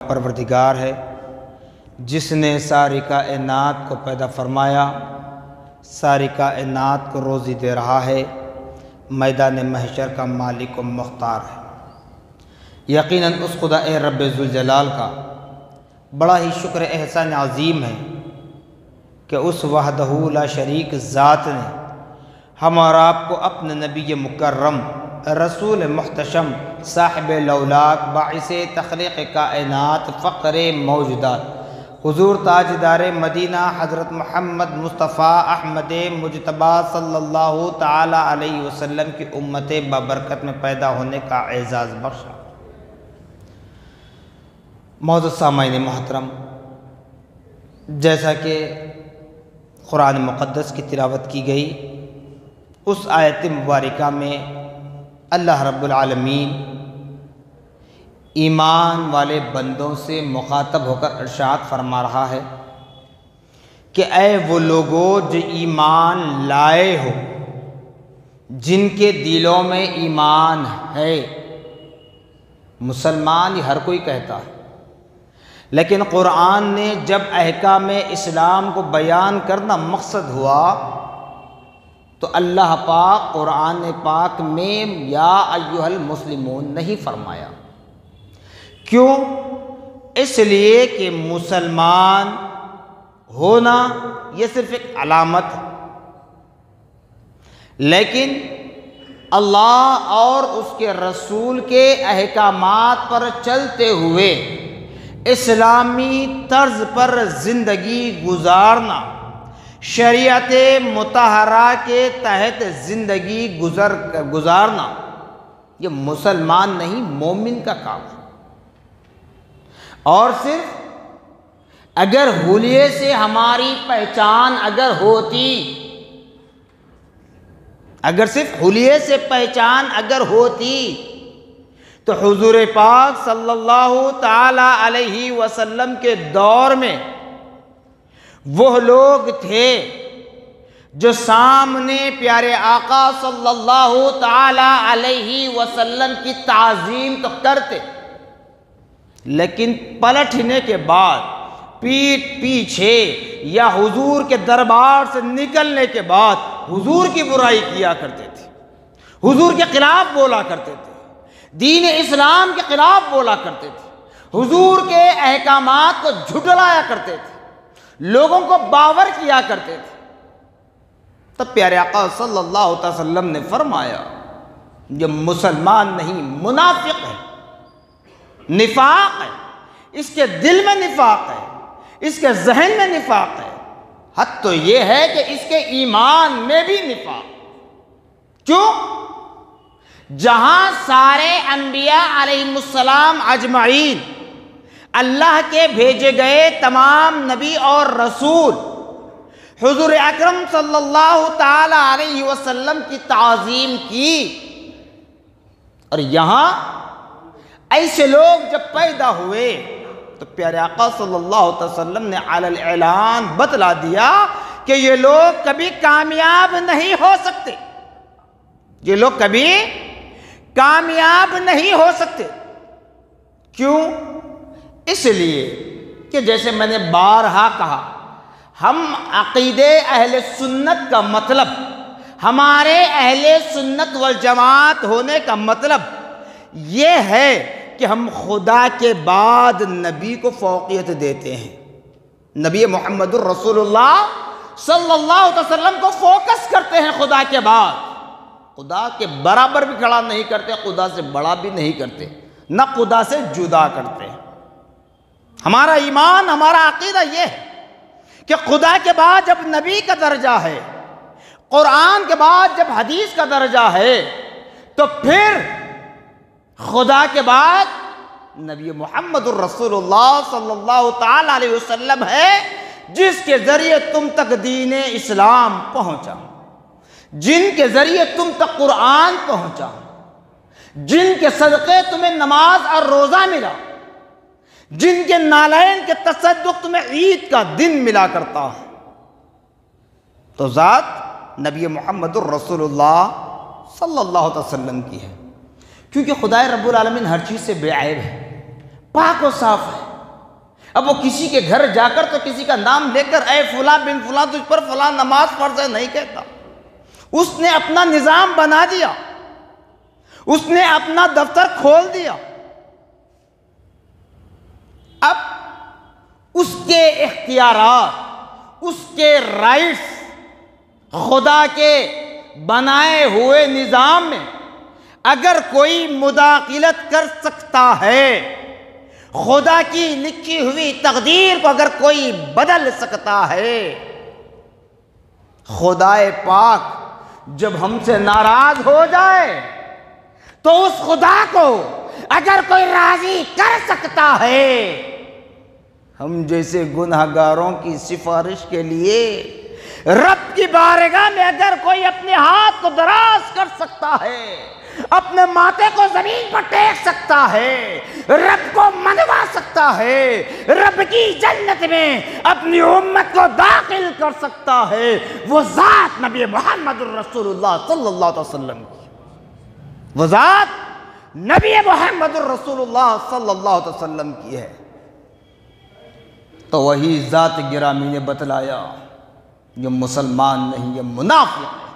پروردگار ہے جس نے ساری کائنات کو پیدا فرمایا، ساری کائنات کو روزی دے رہا ہے، میدان محشر کا مالک و مختار ہے۔ یقیناً اس خدا رب ذوالجلال کا بڑا ہی شکر احسان عظیم ہے کہ اس وحدہ لا شریک ذات نے ہم اور آپ کو اپنے نبی مکرم، رسول محتشم، صاحب لولاک، باعث تخلیق کائنات، فقر موجودات، حضور تاجدار مدینہ حضرت محمد مصطفیٰ احمد مجتبیٰ صلی اللہ تعالی علیہ وسلم کی امت بابرکت میں پیدا ہونے کا اعزاز بخشا۔ معزز سامعین محترم، جیسا کہ قرآن مقدس کی تلاوت کی گئی، اس آیت مبارکہ میں اللہ رب العالمین ایمان والے بندوں سے مخاطب ہو کر ارشاد فرما رہا ہے کہ اے وہ لوگوں جو ایمان لائے ہو، جن کے دلوں میں ایمان ہے۔ مسلمان یہ ہر کوئی کہتا ہے، لیکن قرآن نے جب احکام اسلام کو بیان کرنا مقصد ہوا تو اللہ پاک قرآن پاک میں یا ایھا المسلمون نہیں فرمایا۔ کیوں؟ اس لیے کہ مسلمان ہونا یہ صرف ایک علامت ہے، لیکن اللہ اور اس کے رسول کے احکامات پر چلتے ہوئے اسلامی طرز پر زندگی گزارنا، شریعت مطہرہ کے تحت زندگی گزارنا، یہ مسلمان نہیں مومن کا کام ہے۔ اور صرف اگر حلیے سے ہماری پہچان اگر ہوتی، اگر صرف حلیے سے پہچان اگر ہوتی تو حضور پاک صلی اللہ تعالی علیہ وسلم کے دور میں وہ لوگ تھے جو سامنے پیارے آقا صلی اللہ تعالی علیہ وسلم کی تعظیم تو کرتے، لیکن پلٹنے کے بعد پیٹھ پیچھے یا حضور کے دربار سے نکلنے کے بعد حضور کی برائی کیا کرتے تھے، حضور کے خلاف بولا کرتے تھے، دین اسلام کے خلاف بولا کرتے تھے، حضور کے احکامات کو جھٹلایا کرتے تھے، لوگوں کو باور کیا کرتے تھے۔ تب پیارے آقا صلی اللہ علیہ وسلم نے فرمایا یہ مسلمان نہیں، منافق ہے، نفاق ہے، اس کے دل میں نفاق ہے، اس کے ذہن میں نفاق ہے، حد تو یہ ہے کہ اس کے ایمان میں بھی نفاق۔ کیوں؟ جہاں سارے انبیاء علیہ السلام اجمعین، اللہ کے بھیجے گئے تمام نبی اور رسول حضور اکرم صلی اللہ تعالی علیہ وسلم کی تعظیم کی، اور یہاں ایسے لوگ جب پیدا ہوئے تو پیارے آقا صلی اللہ علیہ وسلم نے علی الاعلان بتلا دیا کہ یہ لوگ کبھی کامیاب نہیں ہو سکتے، یہ لوگ کبھی کامیاب نہیں ہو سکتے۔ کیوں؟ اس لیے کہ جیسے میں نے بارہا کہا، ہم عقیدے اہل سنت کا مطلب، ہمارے اہل سنت والجماعت ہونے کا مطلب یہ ہے کہ ہم خدا کے بعد نبی کو فوقیت دیتے ہیں، نبی محمد الرسول اللہ صلی اللہ علیہ وسلم کو فوکس کرتے ہیں خدا کے بعد، خدا کے برابر بھی کھڑا نہیں کرتے، خدا سے بڑا بھی نہیں کرتے، نہ خدا سے جدا کرتے ہیں۔ ہمارا ایمان، ہمارا عقیدہ یہ ہے کہ خدا کے بعد جب نبی کا درجہ ہے، قرآن کے بعد جب حدیث کا درجہ ہے، تو پھر خدا کے بعد نبی محمد الرسول اللہ صلی اللہ تعالی علیہ وسلم ہے، جس کے ذریعے تم تک دین اسلام پہنچا، جن کے ذریعے تم تک قرآن پہنچا، جن کے صدقے تمہیں نماز اور روزہ ملا، جن کے نالین کے تصدق تمہیں عید کا دن ملا کرتا ہے۔ تو ذات نبی محمد الرسول اللہ صلی اللہ علیہ وسلم کی ہے، کیونکہ خدا رب العالمین ہر چیز سے بے عیب ہے، پاک و صاف ہے، اب وہ کسی کے گھر جا کر تو کسی کا نام لے کر اے فلاں بن فلاں تجھ پر فلاں نماز فرض ہے نہیں کہتا. اس نے اپنا نظام بنا دیا، اس نے اپنا دفتر کھول دیا. اب اس کے اختیارات، اس کے رائٹس خدا کے بنائے ہوئے نظام میں اگر کوئی مداخلت کر سکتا ہے، خدا کی لکھی ہوئی تقدیر کو اگر کوئی بدل سکتا ہے، خدائے پاک جب ہم سے ناراض ہو جائے تو اس خدا کو اگر کوئی راضی کر سکتا ہے، ہم جیسے گنہگاروں کی سفارش کے لیے رب کی بارگاہ میں اگر کوئی اپنے ہاتھ کو دراز کر سکتا ہے، اپنے ماتھے کو زمین پر ٹیک سکتا ہے، رب کو منوا سکتا ہے، رب کی جنت میں اپنی امت کو داخل کر سکتا ہے، وہ ذات نبی محمد الرسول اللہ صلی اللہ علیہ وسلم کی، وہ ذات نبی محمد الرسول اللہ صلی اللہ علیہ وسلم کی ہے. تو وہی ذات گرامی نے بتلایا یہ مسلمان نہیں، یہ منافق ہے.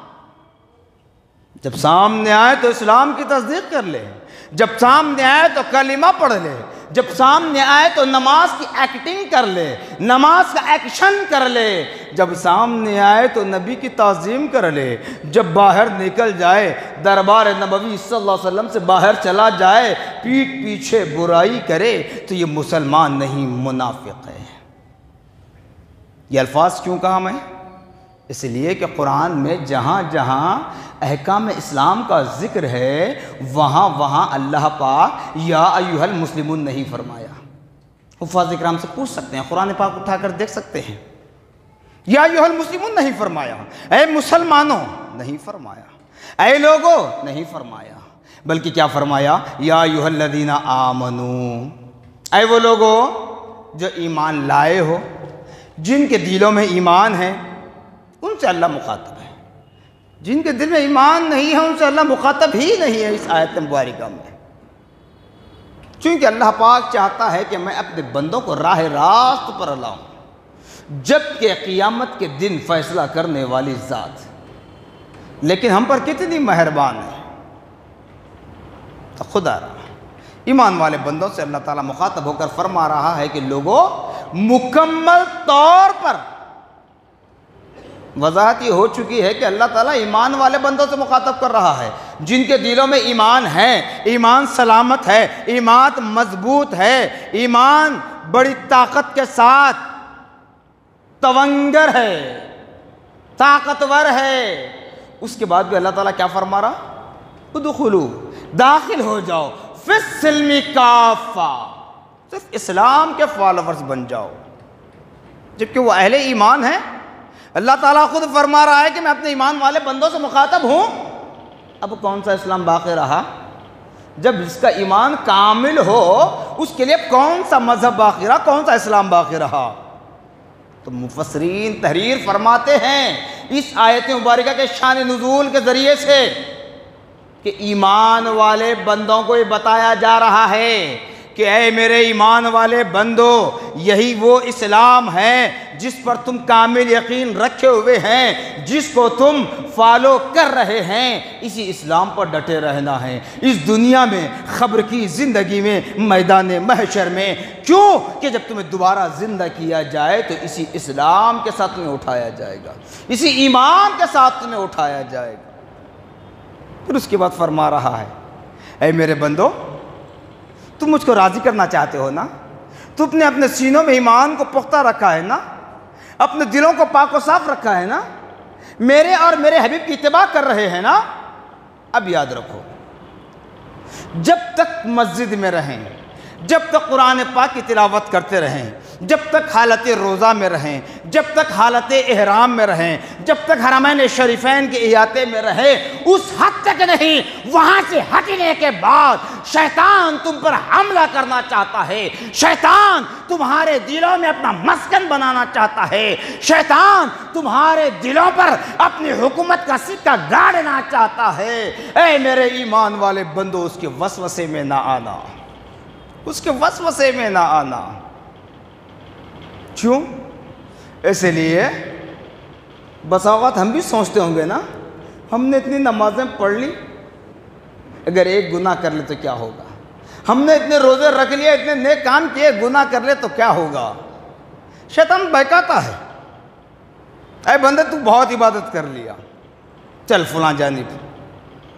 جب سامنے آئے تو اسلام کی تصدیق کر لے، جب سامنے آئے تو کلمہ پڑھ لے، جب سامنے آئے تو نماز کی ایکٹنگ کر لے، نماز کا ایکشن کر لے، جب سامنے آئے تو نبی کی تعظیم کر لے، جب باہر نکل جائے دربار نبوی صلی اللہ علیہ وسلم سے باہر چلا جائے پیٹھ پیچھے برائی کرے تو یہ مسلمان نہیں، منافق ہے. یہ الفاظ کیوں کہا میں؟ اس لیے کہ قرآن میں جہاں جہاں احکام اسلام کا ذکر ہے وہاں وہاں اللہ پاک یا ایھا المسلمون نہیں فرمایا. حفاظ اکرام سے پوچھ سکتے ہیں، قرآن پاک اٹھا کر دیکھ سکتے ہیں. یا ایھا المسلمون نہیں فرمایا، اے مسلمانوں نہیں فرمایا، اے لوگوں نہیں فرمایا، بلکہ کیا فرمایا؟ یا ایھا الذین آمنو، اے وہ لوگوں جو ایمان لائے ہو، جن کے دلوں میں ایمان ہے ان سے اللہ مخاطب ہے. جن کے دل میں ایمان نہیں ہے ان سے اللہ مخاطب ہی نہیں ہے اس آیت مبارکہ میں. چونکہ اللہ پاک چاہتا ہے کہ میں اپنے بندوں کو راہ راست پر لاؤں، جبکہ قیامت کے دن فیصلہ کرنے والی ذات. لیکن ہم پر کتنی مہربان ہے. تو خدا رہا ایمان والے بندوں سے اللہ تعالیٰ مخاطب ہو کر فرما رہا ہے کہ لوگوں مکمل طور پر وضاحت یہ ہو چکی ہے کہ اللہ تعالیٰ ایمان والے بندوں سے مخاطب کر رہا ہے جن کے دلوں میں ایمان ہے، ایمان سلامت ہے، ایمان مضبوط ہے، ایمان بڑی طاقت کے ساتھ تونگر ہے، طاقتور ہے. اس کے بعد بھی اللہ تعالیٰ کیا فرما رہا؟ ادخلوا، داخل ہو جاؤ، فی السلم کافہ، صرف اسلام کے فالوورز بن جاؤ. جبکہ وہ اہل ایمان ہیں. اللہ تعالیٰ خود فرما رہا ہے کہ میں اپنے ایمان والے بندوں سے مخاطب ہوں. اب کون سا اسلام باقی رہا؟ جب جس کا ایمان کامل ہو اس کے لیے کون سا مذہب باقی رہا، کون سا اسلام باقی رہا؟ تو مفسرین تحریر فرماتے ہیں اس آیت مبارکہ کے شان نزول کے ذریعے سے کہ ایمان والے بندوں کو یہ بتایا جا رہا ہے کہ اے میرے ایمان والے بندو، یہی وہ اسلام ہے جس پر تم کامل یقین رکھے ہوئے ہیں، جس کو تم فالو کر رہے ہیں. اسی اسلام پر ڈٹے رہنا ہے اس دنیا میں، خبر کی زندگی میں، میدان محشر میں. کیوں کہ جب تمہیں دوبارہ زندہ کیا جائے تو اسی اسلام کے ساتھ تمہیں اٹھایا جائے گا، اسی ایمان کے ساتھ تمہیں اٹھایا جائے گا. پھر اس کے بعد فرما رہا ہے اے میرے بندو، تم مجھ کو راضی کرنا چاہتے ہو نا؟ تم نے اپنے سینوں میں ایمان کو پختہ رکھا ہے نا؟ اپنے دلوں کو پاک و صاف رکھا ہے نا؟ میرے اور میرے حبیب کی اتباع کر رہے ہیں نا؟ اب یاد رکھو، جب تک مسجد میں رہیں، جب تک قرآن پاک کی تلاوت کرتے رہیں، جب تک حالت روزہ میں رہیں، جب تک حالت احرام میں رہیں، جب تک حرمین شریفین کے احاطے میں رہیں، اس حد تک نہیں، وہاں سے ہٹنے کے بعد شیطان تم پر حملہ کرنا چاہتا ہے، شیطان تمہارے دلوں میں اپنا مسکن بنانا چاہتا ہے، شیطان تمہارے دلوں پر اپنی حکومت کا سکہ گاڑنا چاہتا ہے. اے میرے ایمان والے بندو، اس کے وسوسے میں نہ آنا، اس کے وسوسے میں نہ آنا. کیوں؟ اس لیے بس اوقات ہم بھی سوچتے ہوں گے نا، ہم نے اتنی نمازیں پڑھ لی، اگر ایک گناہ کر لے تو کیا ہوگا؟ ہم نے اتنے روزے رکھ لیے، اتنے نیک کام کیے، گناہ کر لے تو کیا ہوگا؟ شیطان بہکاتا ہے، اے بندے تو بہت عبادت کر لیا، چل فلاں جانب۔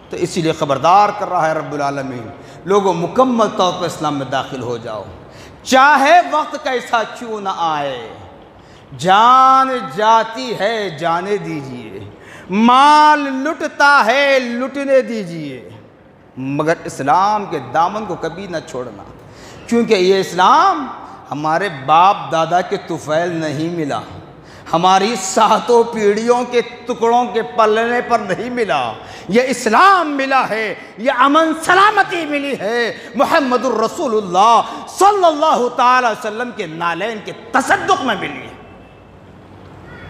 تو اسی لیے خبردار کر رہا ہے رب العالمین، لوگوں مکمل طور پر اسلام میں داخل ہو جاؤ، چاہے وقت کیسا کیوں نہ آئے، جان جاتی ہے جانے دیجئے، مال لٹتا ہے لٹنے دیجئے، مگر اسلام کے دامن کو کبھی نہ چھوڑنا، کیونکہ یہ اسلام ہمارے باپ دادا کے طفیل نہیں ملا، ہماری ساتوں پیڑھیوں کے ٹکڑوں کے پلنے پر نہیں ملا، یہ اسلام ملا ہے، یہ امن سلامتی ملی ہے محمد الرسول اللہ صلی اللہ تعالی وسلم کے نالین کے تصدق میں ملی ہے۔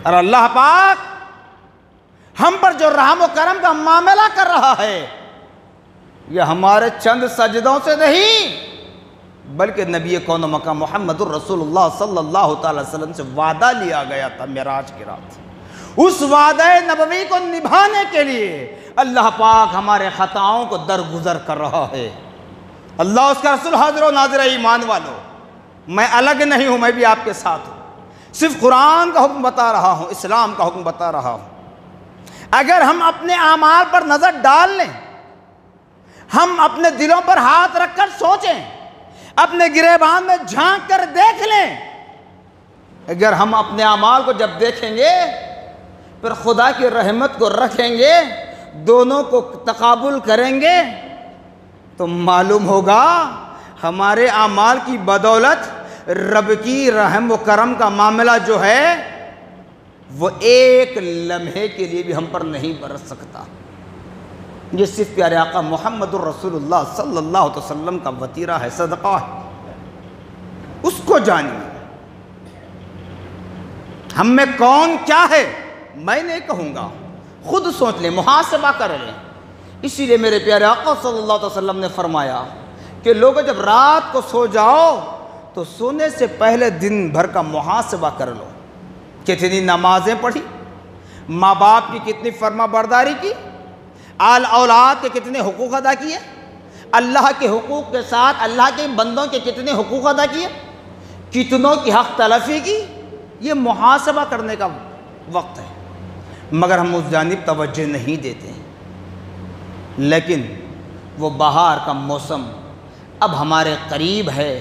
اور اللہ پاک ہم پر جو رحم و کرم کا معاملہ کر رہا ہے، یہ ہمارے چند سجدوں سے نہیں، بلکہ نبی کون و مکان محمد الرسول اللہ صلی اللہ تعالی وسلم سے وعدہ لیا گیا تھا معراج کی رات۔ اس وعدہ نبوی کو نبھانے کے لیے اللہ پاک ہمارے خطاؤں کو درگزر کر رہا ہے۔ اللہ اس کا رسول حاضر و ناظر ہے، ایمان والو، میں الگ نہیں ہوں، میں بھی آپ کے ساتھ ہوں، صرف قرآن کا حکم بتا رہا ہوں، اسلام کا حکم بتا رہا ہوں۔ اگر ہم اپنے اعمال پر نظر ڈال لیں، ہم اپنے دلوں پر ہاتھ رکھ کر سوچیں، اپنے گریبان میں جھانک کر دیکھ لیں، اگر ہم اپنے اعمال کو جب دیکھیں گے پھر خدا کی رحمت کو رکھیں گے، دونوں کو تقابل کریں گے، تو معلوم ہوگا ہمارے اعمال کی بدولت رب کی رحم و کرم کا معاملہ جو ہے وہ ایک لمحے کے لیے بھی ہم پر نہیں برس سکتا۔ یہ صرف پیارے آقا محمد الرسول اللہ صلی اللہ علیہ وسلم کا وطیرہ ہے، صدقہ ہے، اس کو جانیے۔ ہم میں کون کیا ہے میں نہیں کہوں گا، خود سوچ لیں، محاسبہ کر لیں۔ اسی لیے میرے پیارے آقا صلی اللہ علیہ وسلم نے فرمایا کہ لوگوں جب رات کو سو جاؤ تو سونے سے پہلے دن بھر کا محاسبہ کر لو، کتنی نمازیں پڑھی، ماں باپ کی کتنی فرما برداری کی، آل اولاد کے کتنے حقوق ادا کیے، اللہ کے حقوق کے ساتھ اللہ کے بندوں کے کتنے حقوق ادا کیے، کتنوں کی حق تلفی کی۔ یہ محاسبہ کرنے کا وقت ہے، مگر ہم اس جانب توجہ نہیں دیتے ہیں۔ لیکن وہ بہار کا موسم اب ہمارے قریب ہے،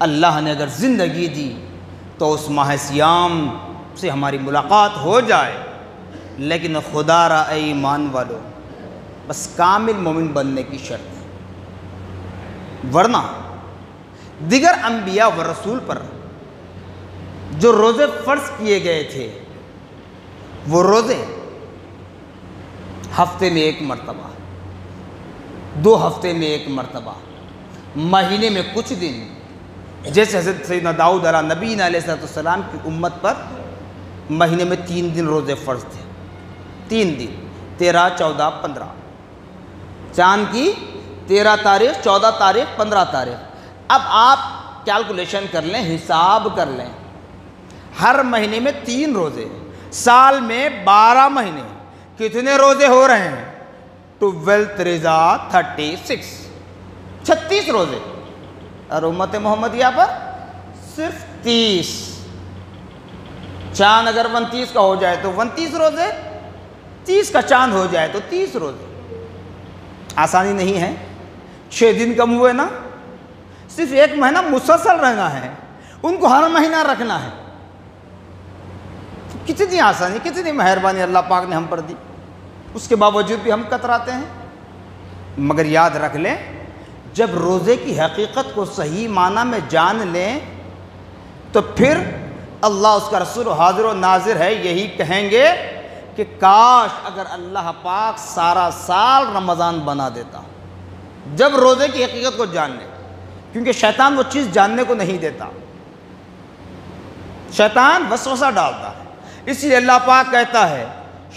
اللہ نے اگر زندگی دی تو اس ماہ سیام سے ہماری ملاقات ہو جائے، لیکن خدا را اے ایمان والو، بس کامل مومن بننے کی شرط ہے، ورنہ دیگر انبیاء و رسول پر جو روزے فرض کیے گئے تھے، وہ روزے ہفتے میں ایک مرتبہ، 2 ہفتے میں ایک مرتبہ، مہینے میں کچھ دن، جیسے حضرت سیدنا داؤد علیہ نبینا علیہ السلام کی امت پر مہینے میں 3 دن روزے فرض تھے، 3 دن، 13، 14، 15، چاند کی 13 تاریخ، 14 تاریخ، 15 تاریخ۔ اب آپ کیلکولیشن کر لیں، حساب کر لیں، ہر مہینے میں 3 روزے، سال میں 12 مہینے، کتنے روزے ہو رہے ہیں؟ 12 تریزا 36، 36 روزے، اور امت محمدیہ پر صرف 30۔ چاند اگر 29 کا ہو جائے تو 29 روزے، 30 کا چاند ہو جائے تو 30 روزے۔ آسانی نہیں ہے، 6 دن کم ہوئے نا، صرف 1 مہینہ مسلسل رہنا ہے، ان کو ہر مہینہ رکھنا ہے۔ کتنی آسانی، کتنی مہربانی اللہ پاک نے ہم پر دی، اس کے باوجود بھی ہم کتراتے ہیں۔ مگر یاد رکھ لیں، جب روزے کی حقیقت کو صحیح معنی میں جان لیں تو پھر اللہ اس کا رسول حاضر و ناظر ہے، یہی کہیں گے کہ کاش اگر اللہ پاک سارا سال رمضان بنا دیتا۔ جب روزے کی حقیقت کو جان لیں، کیونکہ شیطان وہ چیز جاننے کو نہیں دیتا، شیطان وسوسہ ڈالتا ہے۔ اس لیے اللہ پاک کہتا ہے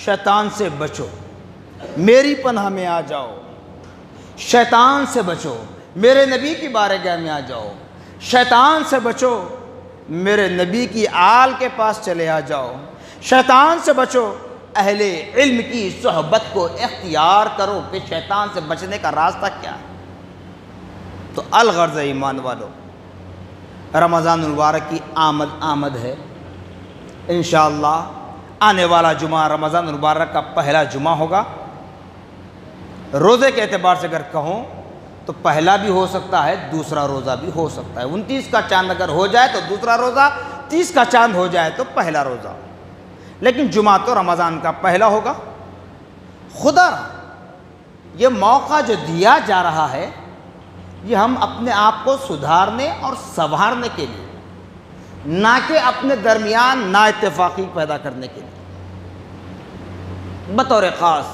شیطان سے بچو، میری پناہ میں آ جاؤ، شیطان سے بچو، میرے نبی کی بارگاہ میں آ جاؤ، شیطان سے بچو، میرے نبی کی آل کے پاس چلے آ جاؤ، شیطان سے بچو، اہل علم کی صحبت کو اختیار کرو کہ شیطان سے بچنے کا راستہ کیا ہے۔ تو الغرض ایمان والو، رمضان المبارک کی آمد ہے، انشاءاللہ آنے والا جمعہ رمضان المبارک کا پہلا جمعہ ہوگا۔ روزے کے اعتبار سے اگر کہوں تو پہلا بھی ہو سکتا ہے، دوسرا روزہ بھی ہو سکتا ہے۔ 29 کا چاند اگر ہو جائے تو دوسرا روزہ، 30 کا چاند ہو جائے تو پہلا روزہ، لیکن جمعہ تو رمضان کا پہلا ہوگا۔ خدا یہ موقع جو دیا جا رہا ہے، یہ ہم اپنے آپ کو سدھارنے اور سنوارنے کے لیے، نہ کہ اپنے درمیان نا اتفاقی پیدا کرنے کے لیے۔ بطور خاص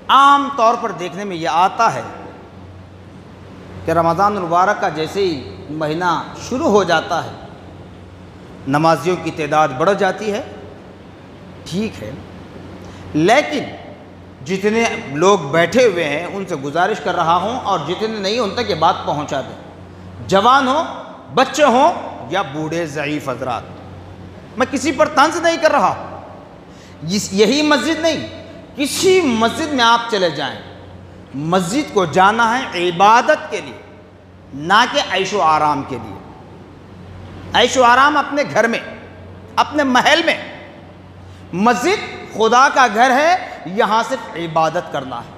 عام طور پر دیکھنے میں یہ آتا ہے کہ رمضان المبارک کا جیسے ہی مہینہ شروع ہو جاتا ہے، نمازیوں کی تعداد بڑھ جاتی ہے، ٹھیک ہے، لیکن جتنے لوگ بیٹھے ہوئے ہیں ان سے گزارش کر رہا ہوں، اور جتنے نہیں ان تک یہ بات پہنچا دیں، جوان ہوں، بچے ہوں یا بوڑھے ضعیف حضرات۔ میں کسی پر طنز نہیں کر رہا، یہی مسجد نہیں، کسی مسجد میں آپ چلے جائیں، مسجد کو جانا ہے عبادت کے لیے، نہ کہ عیش و آرام کے لیے۔ عیش و آرام اپنے گھر میں، اپنے محل میں، مسجد خدا کا گھر ہے، یہاں صرف عبادت کرنا ہے،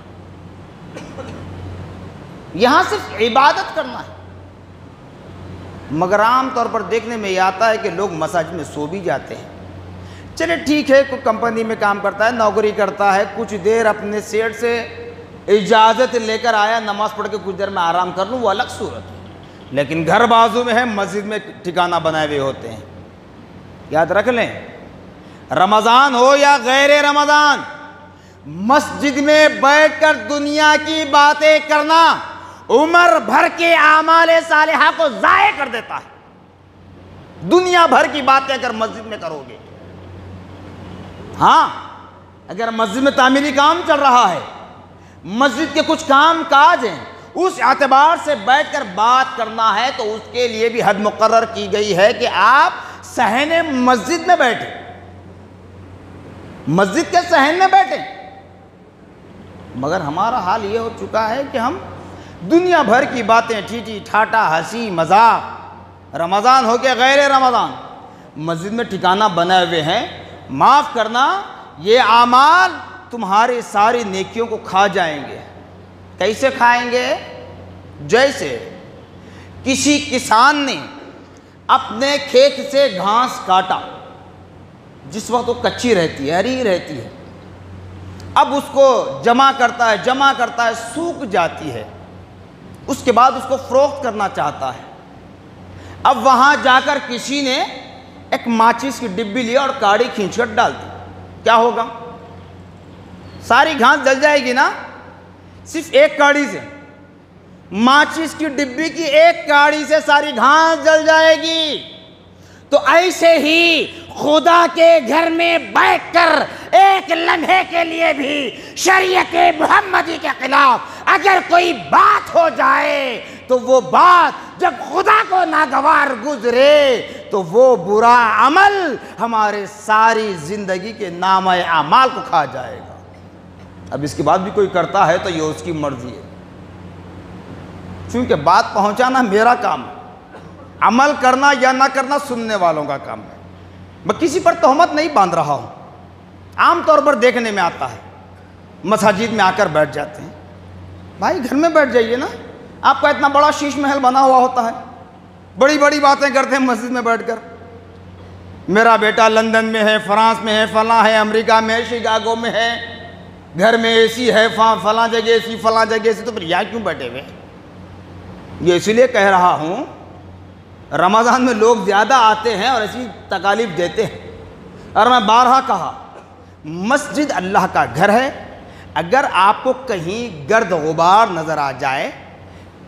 یہاں صرف عبادت کرنا ہے۔ مگر عام طور پر دیکھنے میں یہ آتا ہے کہ لوگ مساجد میں سو بھی جاتے ہیں۔ چلے ٹھیک ہے، کوئی کمپنی میں کام کرتا ہے، نوکری کرتا ہے، کچھ دیر اپنے سیٹ سے اجازت لے کر آیا، نماز پڑھ کے کچھ دیر میں آرام کر لوں، وہ الگ صورت ہے، لیکن گھر بازو میں ہے، مسجد میں ٹھکانہ بنائے ہوئے ہوتے ہیں۔ یاد رکھ لیں، رمضان ہو یا غیر رمضان، مسجد میں بیٹھ کر دنیا کی باتیں کرنا عمر بھر کے اعمال صالحہ کو ضائع کر دیتا ہے۔ دنیا بھر کی باتیں اگر مسجد میں کرو گے، ہاں اگر مسجد میں تعمیری کام چل رہا ہے، مسجد کے کچھ کام کاج ہیں، اس اعتبار سے بیٹھ کر بات کرنا ہے تو اس کے لیے بھی حد مقرر کی گئی ہے کہ آپ صحن مسجد میں بیٹھیں، مسجد کے صحن میں بیٹھیں۔ مگر ہمارا حال یہ ہو چکا ہے کہ ہم دنیا بھر کی باتیں، ٹھیٹھی ٹھاٹا، ہنسی مذاق، رمضان ہو کے غیر رمضان، مسجد میں ٹھکانہ بنائے ہوئے ہیں۔ معاف کرنا، یہ اعمال تمہاری ساری نیکیوں کو کھا جائیں گے۔ کیسے کھائیں گے؟ جیسے کسی کسان نے اپنے کھیت سے گھاس کاٹا، جس وقت وہ کچی رہتی ہے، ہری رہتی ہے، اب اس کو جمع کرتا ہے، سوکھ جاتی ہے، اس کے بعد اس کو فروخت کرنا چاہتا ہے۔ اب وہاں جا کر کسی نے ایک ماچس کی ڈبی لیا اور کاڑی کھینچ کر ڈال دی، کیا ہوگا؟ ساری گھاس جل جائے گی نا، صرف ایک کاڑی سے، ماچس کی ڈبی کی ایک کاڑی سے ساری گھاس جل جائے گی۔ تو ایسے ہی خدا کے گھر میں بیٹھ کر ایک لمحے کے لیے بھی شریعت محمدی کے خلاف اگر کوئی بات ہو جائے تو وہ بات جب خدا کو ناگوار گزرے تو وہ برا عمل ہمارے ساری زندگی کے نامہ اعمال کو کھا جائے گا۔ اب اس کے بعد بھی کوئی کرتا ہے تو یہ اس کی مرضی ہے، چونکہ بات پہنچانا میرا کام ہے، عمل کرنا یا نہ کرنا سننے والوں کا کام ہے۔ میں کسی پر تہمت نہیں باندھ رہا ہوں، عام طور پر دیکھنے میں آتا ہے، مساجد میں آ کر بیٹھ جاتے ہیں۔ بھائی گھر میں بیٹھ جائیے نا، آپ کا اتنا بڑا شیش محل بنا ہوا ہوتا ہے، بڑی بڑی باتیں کرتے ہیں مسجد میں بیٹھ کر، میرا بیٹا لندن میں ہے، فرانس میں ہے، فلاں ہے، امریکہ میں ہے، شکاگو میں ہے، گھر میں اے سی ہے، فلاں جگہ اے سی، فلاں جگہ اے سی، تو پھر یہاں کیوں بیٹھے ہوئے؟ یہ اسی لیے کہہ رہا ہوں، رمضان میں لوگ زیادہ آتے ہیں اور ایسی تکالیف دیتے ہیں، اور میں بارہا کہا، مسجد اللہ کا گھر ہے۔ اگر آپ کو کہیں گرد غبار نظر آ جائے،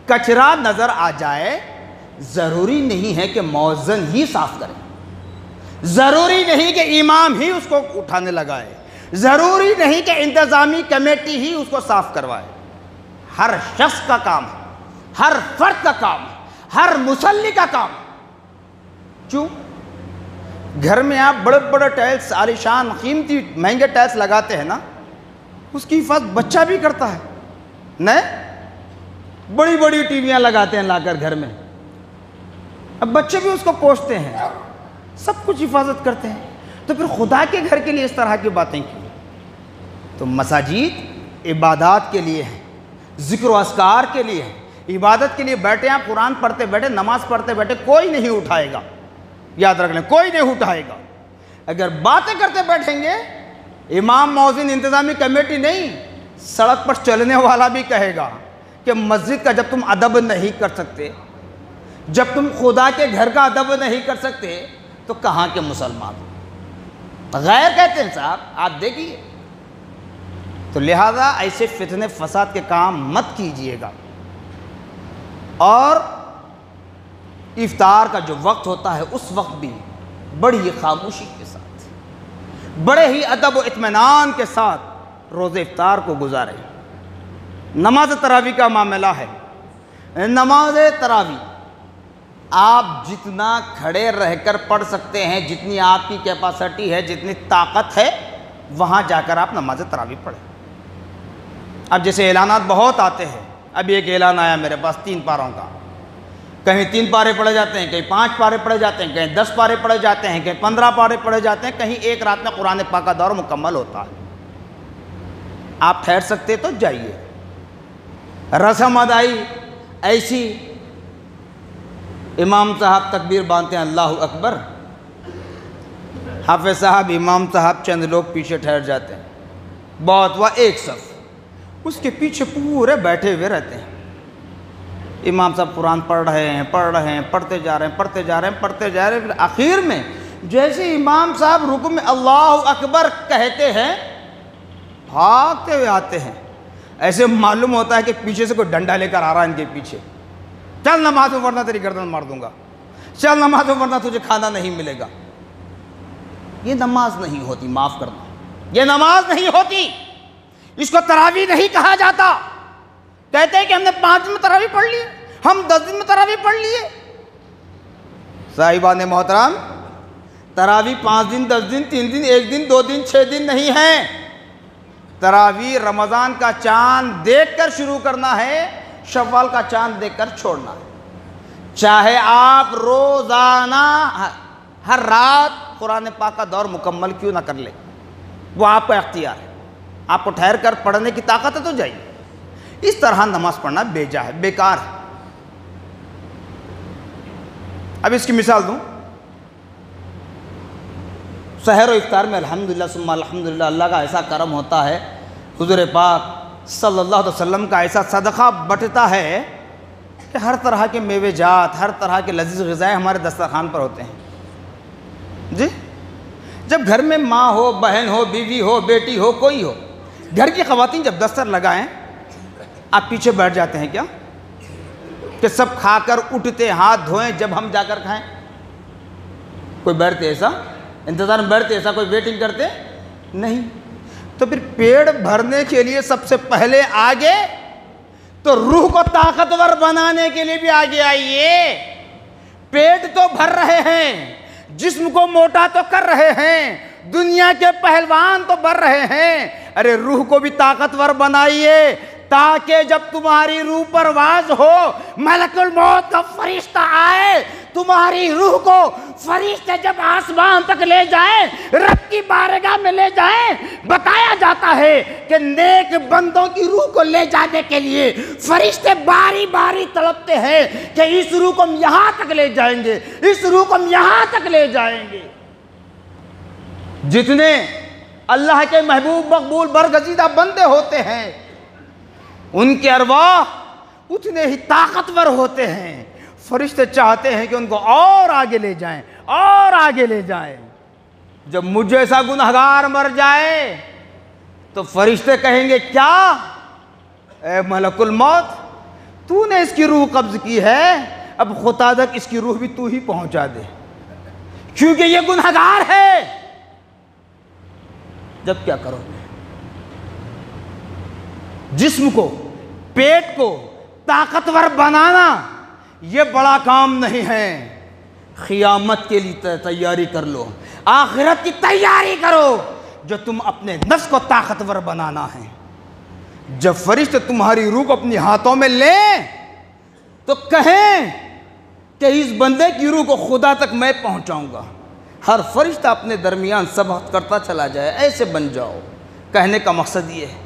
کچرا نظر آ جائے، ضروری نہیں ہے کہ مؤذن ہی صاف کرے، ضروری نہیں کہ امام ہی اس کو اٹھانے لگائے، ضروری نہیں کہ انتظامی کمیٹی ہی اس کو صاف کروائے۔ ہر شخص کا کام ہے، ہر فرد کا کام ہے، ہر مصلی کا کام ہے۔ کیوں؟ گھر میں آپ بڑے بڑے ٹائلس، عالیشان قیمتی مہنگے ٹائلس لگاتے ہیں نا، اس کی حفاظت بچہ بھی کرتا ہے، نہیں بڑی بڑی ٹی ویاں لگاتے ہیں لا کر گھر میں، اب بچے بھی اس کو پوچھتے ہیں، سب کچھ حفاظت کرتے ہیں، تو پھر خدا کے گھر کے لیے اس طرح کی باتیں کی؟ تو مساجد عبادات کے لیے ہیں، ذکر و اذکار کے لیے ہیں، عبادت کے لیے بیٹھے ہیں، قرآن پڑھتے بیٹھے، نماز پڑھتے بیٹھے، کوئی نہیں اٹھائے گا، یاد رکھ لیں کوئی نہیں اٹھائے گا۔ اگر باتیں کرتے بیٹھیں گے، امام مؤذن انتظامی کمیٹی نہیں، سڑک پر چلنے والا بھی کہے گا کہ مسجد کا جب تم ادب نہیں کر سکتے، جب تم خدا کے گھر کا ادب نہیں کر سکتے تو کہاں کے مسلمان؟ غیر کہتے ہیں صاحب، آپ دیکھیے۔ تو لہذا ایسے فتنے فساد کے کام مت کیجئے گا، اور افطار کا جو وقت ہوتا ہے اس وقت بھی بڑی ہی خاموشی کے ساتھ، بڑے ہی ادب و اطمینان کے ساتھ روزہ افطار کو گزارے۔ نماز تراویح کا معاملہ ہے، نماز تراویح آپ جتنا کھڑے رہ کر پڑھ سکتے ہیں، جتنی آپ کی کیپیسٹی ہے، جتنی طاقت ہے، وہاں جا کر آپ نماز تراویح پڑھیں۔ اب جیسے اعلانات بہت آتے ہیں، اب ایک اعلان آیا میرے پاس 3 پاروں کا، کہیں 3 پارے پڑھے جاتے ہیں، کہیں 5 پارے پڑھے جاتے ہیں، کہیں 10 پارے پڑھے جاتے ہیں، کہیں 15 پارے پڑھے جاتے ہیں، کہیں ایک رات میں قرآن پاک کا دور مکمل ہوتا ہے۔ آپ ٹھہر سکتے تو جائیے، رسم ادائی ایسی، امام صاحب تکبیر باندھتے ہیں اللہ اکبر، حافظ صاحب، امام صاحب، چند لوگ پیچھے ٹھہر جاتے ہیں، بہت ہوا ایک صف، اس کے پیچھے پورے بیٹھے ہوئے رہتے ہیں۔ امام صاحب قرآن پڑھ رہے ہیں، پڑھتے جا رہے ہیں، پھر آخر میں جیسے امام صاحب رکوع میں اللہ اکبر کہتے ہیں، بھاگتے ہوئے آتے ہیں، ایسے معلوم ہوتا ہے کہ پیچھے سے کوئی ڈنڈا لے کر آ رہا ہے ان کے پیچھے، چل نماز میں ورنہ تیری گردن مار دوں گا، چل نماز میں ورنہ تجھے کھانا نہیں ملے گا۔ یہ نماز نہیں ہوتی، معاف کرنا، یہ نماز نہیں ہوتی، اس کو تراویح نہیں کہا جاتا۔ کہتے ہیں کہ ہم نے 5 دن میں تراویح پڑھ لیے، ہم 10 دن میں تراویح پڑھ لیے۔ صاحبان محترم، تراویح 5 دن، 10 دن، 3 دن، 1 دن، 2 دن، 6 دن نہیں ہے۔ تراویح رمضان کا چاند دیکھ کر شروع کرنا ہے، شوال کا چاند دیکھ کر چھوڑنا ہے۔ چاہے آپ روزانہ ہر رات قرآن پاک کا دور مکمل کیوں نہ کر لیں، وہ آپ کا اختیار ہے، آپ کو ٹھہر کر پڑھنے کی طاقت ہے تو جائیے۔ اس طرح نماز پڑھنا بیجا ہے، بیکار ہے۔ اب اس کی مثال دوں، سحر و افطار میں الحمدللہ ثم الحمدللہ اللہ کا ایسا کرم ہوتا ہے، حضور پاک صلی اللہ علیہ وسلم کا ایسا صدقہ بٹتا ہے کہ ہر طرح کے میوے جات، ہر طرح کے لذیذ غذائیں ہمارے دسترخوان پر ہوتے ہیں۔ جی، جب گھر میں ماں ہو، بہن ہو، بیوی ہو، بیٹی ہو، کوئی ہو، گھر کی خواتین جب دستر لگائیں، آپ پیچھے بیٹھ جاتے ہیں کیا کہ سب کھا کر اٹھتے، ہاتھ دھوئیں جب ہم جا کر کھائیں؟ کوئی بیٹھتے ایسا انتظار میں بیٹھتے، ایسا کوئی ویٹنگ کرتے نہیں؟ تو پھر پیٹ بھرنے کے لیے سب سے پہلے آگے، تو روح کو طاقتور بنانے کے لیے بھی آگے آئیے۔ پیٹ تو بھر رہے ہیں، جسم کو موٹا تو کر رہے ہیں، دنیا کے پہلوان تو بن رہے ہیں، ارے روح کو بھی طاقتور بنائیے، تاکہ جب تمہاری روح پرواز ہو، ملک الموت کا فرشتہ آئے، تمہاری روح کو فرشتے جب آسمان تک لے جائیں، رب کی بارگاہ میں لے جائیں، بتایا جاتا ہے کہ نیک بندوں کی روح کو لے جانے کے لیے فرشتے باری باری تڑپتے ہیں کہ اس روح کو ہم یہاں تک لے جائیں گے، اس روح کو ہم یہاں تک لے جائیں گے۔ جتنے اللہ کے محبوب مقبول برگزیدہ بندے ہوتے ہیں، ان کے ارواح اتنے ہی طاقتور ہوتے ہیں، فرشتے چاہتے ہیں کہ ان کو اور آگے لے جائیں، اور آگے لے جائیں۔ جب مجھ جیسا گنہگار مر جائے تو فرشتے کہیں گے، کیا اے ملک الموت، تو نے اس کی روح قبض کی ہے، اب خدا تک اس کی روح بھی تو ہی پہنچا دے، کیونکہ یہ گنہگار ہے۔ جب کیا کرو گے؟ جسم کو، پیٹ کو طاقتور بنانا یہ بڑا کام نہیں ہے، قیامت کے لیے تیاری کر لو، آخرت کی تیاری کرو جو تم اپنے نفس کو طاقتور بنانا ہے۔ جب فرشتے تمہاری روح کو اپنی ہاتھوں میں لیں تو کہیں کہ اس بندے کی روح کو خدا تک میں پہنچاؤں گا۔ ہر فرشتہ اپنے درمیان سبقت کرتا چلا جائے، ایسے بن جاؤ۔ کہنے کا مقصد یہ ہے،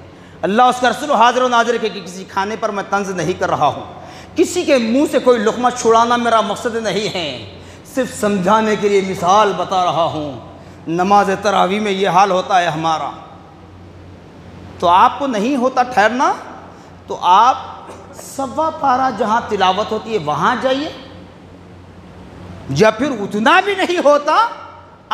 اللہ اس کا رسول حاضر و ناظر ہے کہ کسی کھانے پر میں طنز نہیں کر رہا ہوں، کسی کے منہ سے کوئی لقمہ چھڑانا میرا مقصد نہیں ہے، صرف سمجھانے کے لیے مثال بتا رہا ہوں۔ نماز تراویح میں یہ حال ہوتا ہے ہمارا، تو آپ کو نہیں ہوتا ٹھہرنا تو آپ سوا پارہ جہاں تلاوت ہوتی ہے وہاں جائیے، یا پھر اتنا بھی نہیں ہوتا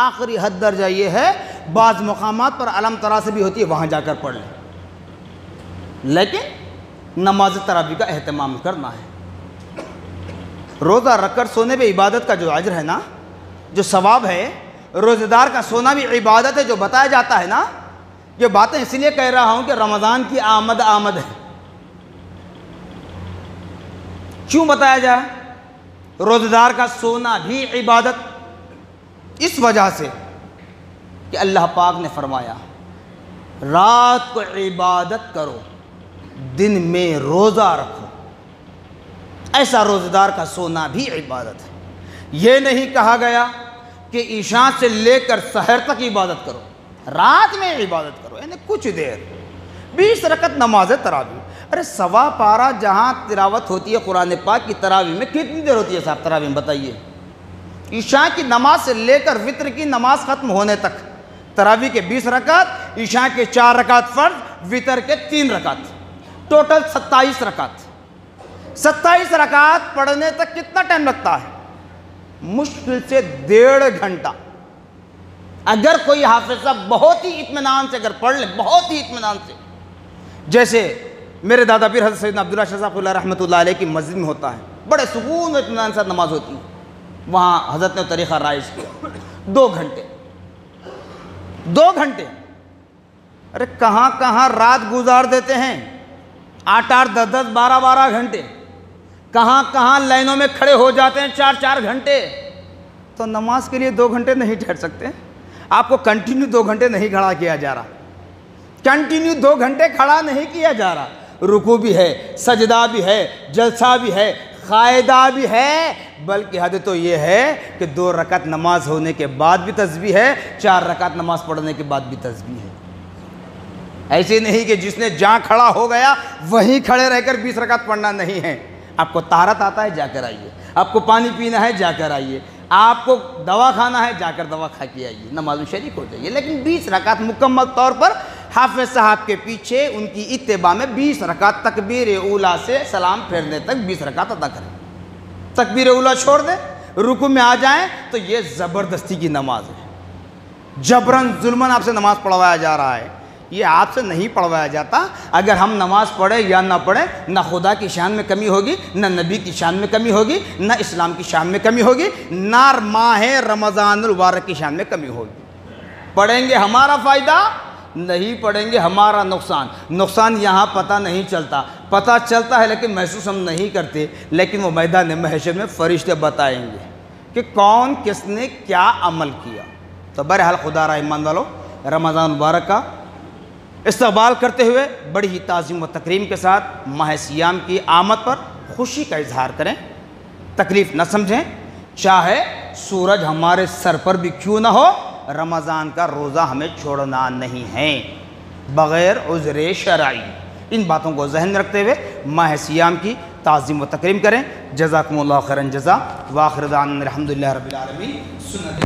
آخری حد درجہ یہ ہے بعض مقامات پر علم ترا سے بھی ہوتی ہے وہاں جا کر پڑھ لیں، لیکن نماز تراویح کا اہتمام کرنا ہے۔ روزہ رکھ کر سونے میں عبادت کا جو اجر ہے نا، جو ثواب ہے، روزہ دار کا سونا بھی عبادت ہے جو بتایا جاتا ہے نا، یہ باتیں اس لیے کہہ رہا ہوں کہ رمضان کی آمد ہے۔ کیوں بتایا جائے روزہ دار کا سونا بھی عبادت؟ اس وجہ سے کہ اللہ پاک نے فرمایا رات کو عبادت کرو، دن میں روزہ رکھو۔ ایسا روزہ دار کا سونا بھی عبادت ہے۔ یہ نہیں کہا گیا کہ عشاء سے لے کر سحر تک عبادت کرو، رات میں عبادت کرو، یعنی کچھ دیر 20 رکعت نماز تراویح۔ ارے سوا پارہ جہاں تلاوت ہوتی ہے قرآن پاک کی، تراویح میں کتنی دیر ہوتی ہے صاحب؟ تراویح میں بتائیے، عشاء کی نماز سے لے کر وتر کی نماز ختم ہونے تک تراویح کے 20 رکعت، عشاء کے 4 رکعت فرض، وتر کے 3 رکعت، ٹوٹل 27 رکعت۔ 27 رکعت پڑھنے تک کتنا ٹائم لگتا ہے؟ مشکل سے 1.5 گھنٹہ۔ اگر کوئی حافظ صاحب بہت ہی اطمینان سے اگر پڑھ لیں، بہت ہی اطمینان سے، جیسے میرے دادا پیر حضرت سیدنا عبداللہ شاہ صاحب رحمۃ اللہ علیہ کی مسجد میں ہوتا ہے، بڑے سکون و اطمینان سے نماز ہوتی ہے، وہاں حضرت نے طریقہ رائج کیا 2 گھنٹے 2 گھنٹے۔ ارے کہاں کہاں رات گزار دیتے ہیں، 8 10 12 گھنٹے، کہاں کہاں لائنوں میں کھڑے ہو جاتے ہیں 4 گھنٹے۔ تو نماز کے لیے 2 گھنٹے نہیں ٹھہر سکتے؟ آپ کو کنٹینیو 2 گھنٹے نہیں کھڑا کیا جا رہا، کنٹینیو 2 گھنٹے کھڑا نہیں کیا جا رہا، رکوع بھی ہے، سجدہ بھی ہے، جلسہ بھی ہے، قاعدہ بھی ہے، بلکہ حد تو یہ ہے کہ 2 رکعت نماز ہونے کے بعد بھی تسبیح ہے، 4 رکعت نماز پڑھنے کے بعد بھی تسبیح ہے۔ ایسے نہیں کہ جس نے جہاں کھڑا ہو گیا وہیں کھڑے رہ کر 20 رکعت پڑھنا نہیں ہے۔ آپ کو طہارت آتا ہے جا کر آئیے، آپ کو پانی پینا ہے جا کر آئیے، آپ کو دوا کھانا ہے جا کر دوا کھا کے آئیے، نماز میں شریک ہو جائیے، لیکن 20 رکعت مکمل طور پر حافظ صاحب کے پیچھے ان کی اتباع میں 20 رکعت تکبیر اولیٰ سے سلام پھیرنے تک 20 رکعت ادا کریں۔ تکبیر اولیٰ چھوڑ دیں، رکوع میں آ جائیں تو یہ زبردستی کی نماز ہے، جبراً ظلماً آپ سے نماز پڑھوایا جا رہا ہے، یہ آپ سے نہیں پڑھوایا جاتا۔ اگر ہم نماز پڑھیں یا نہ پڑھیں، نہ خدا کی شان میں کمی ہوگی، نہ نبی کی شان میں کمی ہوگی، نہ اسلام کی شان میں کمی ہوگی، نہ ماہ رمضان المبارک کی شان میں کمی ہوگی۔ پڑھیں گے ہمارا فائدہ، نہیں پڑھیں گے ہمارا نقصان۔ نقصان یہاں پتہ نہیں چلتا، پتہ چلتا ہے لیکن محسوس ہم نہیں کرتے، لیکن وہ میدان محشر میں فرشتے بتائیں گے کہ کون کس نے کیا عمل کیا۔ تو بہرحال خدا را ایمان والو، رمضان مبارک کا استقبال کرتے ہوئے بڑی ہی تعظیم و تکریم کے ساتھ ماہ سیام کی آمد پر خوشی کا اظہار کریں، تکلیف نہ سمجھیں، چاہے سورج ہمارے سر پر بھی کیوں نہ ہو، رمضان کا روزہ ہمیں چھوڑنا نہیں ہے بغیر عذر شرعی۔ ان باتوں کو ذہن میں رکھتے ہوئے ماہ سیام کی تعظیم و تکریم کریں۔ جزاکم اللہ خیرا جزا، وآخر دعوانا الحمدللہ رب العالمین۔ سنت